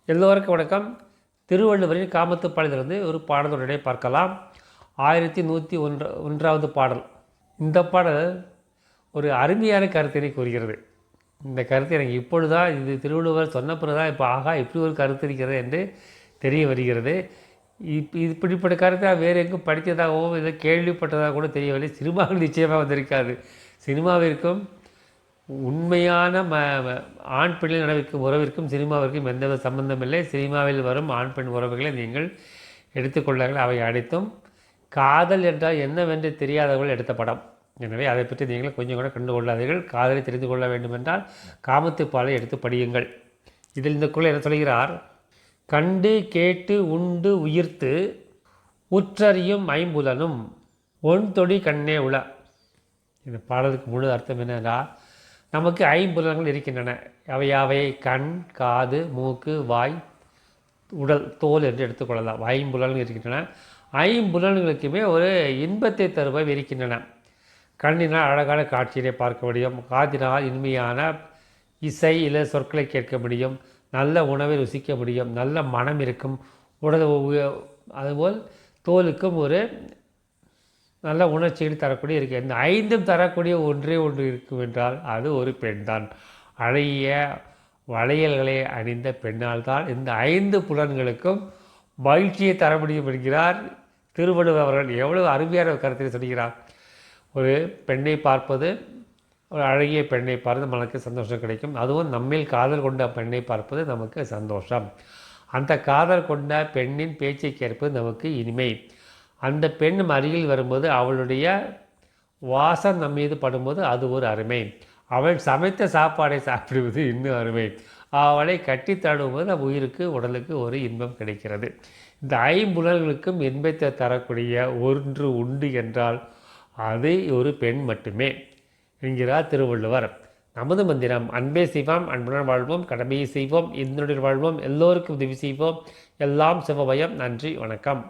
எல்லோருக்கும் வணக்கம். திருவள்ளுவரின் காமத்துப்பாலிலிருந்து ஒரு பாடலுடனே பார்க்கலாம். 1101வது பாடல். இந்த பாடல் ஒரு அருமையான கருத்தினை கூறுகிறது. இந்த கருத்து எனக்கு இப்பொழுதுதான், இது திருவள்ளுவர் சொன்ன பிறகுதான் இப்போ இப்படி ஒரு கருத்து இருக்கிறது என்று தெரிய வருகிறது. இப்படிப்பட்ட கருத்தை வேறு எங்கும் படித்ததாகவும் இதை கேள்விப்பட்டதாக கூட தெரியவில்லை. சினிமாவில் நிச்சயமாக வந்திருக்காது. சினிமாவிற்கும் உண்மையான ஆண் பெண்ணில் நடக்கும் உறவிற்கும் சினிமாவிற்கும் எந்தவித சம்பந்தமில்லை. சினிமாவில் வரும் ஆண் பெண் உறவுகளை நீங்கள் எடுத்துக்கொள்ளார்கள். அவை அனைத்தும் காதல் என்றால் என்னவென்று தெரியாதவர்கள் எடுத்த படம். எனவே அதை பற்றி நீங்கள் கொஞ்சம் கூட கண்டு கொள்ளாதீர்கள். காதலை தெரிந்து கொள்ள வேண்டுமென்றால் காமத்துப்பாலை எடுத்து படியுங்கள். இதில் இந்த குறள் என்ன சொல்கிறார்? கண்டு கேட்டு உண்டு உயிர்த்து உற்றறியும் ஐம்புலனும் ஒன் தொடி கண்ணே உள. இந்த பாடலுக்கு முழு அர்த்தம் என்னென்றால், நமக்கு ஐம்புலன்கள் இருக்கின்றன. அவை கண், காது, மூக்கு, வாய், உடல், தோல் என்று எடுத்துக்கொள்ளலாம். ஐம்புலன்கள் இருக்கின்றன. ஐம்புலன்களுக்குமே ஒரு இன்பத்தை தருபவை இருக்கின்றன. கண்ணினால் அழகான காட்சியை பார்க்க முடியும். காதினால் இனிமையான இசை இல்லை சொற்களை கேட்க முடியும். நல்ல உணவை ருசிக்க முடியும். நல்ல மனம் இருக்கும். உடல் அதுபோல் தோலுக்கும் ஒரு நல்ல உணர்ச்சிகள் தரக்கூடிய இருக்குது. இந்த ஐந்தும் தரக்கூடிய ஒன்றே ஒன்று இருக்கும் என்றால் அது ஒரு பெண் தான். அழகிய வளையல்களை அணிந்த பெண்ணால் தான் இந்த 5 புலன்களுக்கும் மகிழ்ச்சியை தர முடியும் என்கிறார் திருவள்ளுவர் அவர்கள். எவ்வளவு அருமையான கருத்தை சொல்கிறார். ஒரு பெண்ணை பார்ப்பது, ஒரு அழகிய பெண்ணை பார்த்து நமக்கு சந்தோஷம் கிடைக்கும். அதுவும் நம்மில் காதல் கொண்ட பெண்ணை பார்ப்பது நமக்கு சந்தோஷம். அந்த காதல் கொண்ட பெண்ணின் பேச்சை கேட்பது நமக்கு இனிமை. அந்த பெண் அருகில் வரும்போது அவளுடைய வாசம் நம் மீது படும்போது அது ஒரு அருமை. அவள் சமைத்த சாப்பாடை சாப்பிடுவது இன்னும் அருமை. அவளை கட்டி தழுவும்போது நம் உயிருக்கு உடலுக்கு ஒரு இன்பம் கிடைக்கிறது. இந்த ஐம்புலன்களுக்கும் இன்பத்தை தரக்கூடிய ஒன்று உண்டு என்றால் அது ஒரு பெண் மட்டுமே என்கிறார் திருவள்ளுவர். நமது மந்திரம் அன்பே செய்வோம், அன்புடன் வாழ்வோம், கடமையை செய்வோம், இதனுடன் வாழ்வோம், எல்லோருக்கும் உதவி செய்வோம், எல்லாம் சிவபயம். நன்றி, வணக்கம்.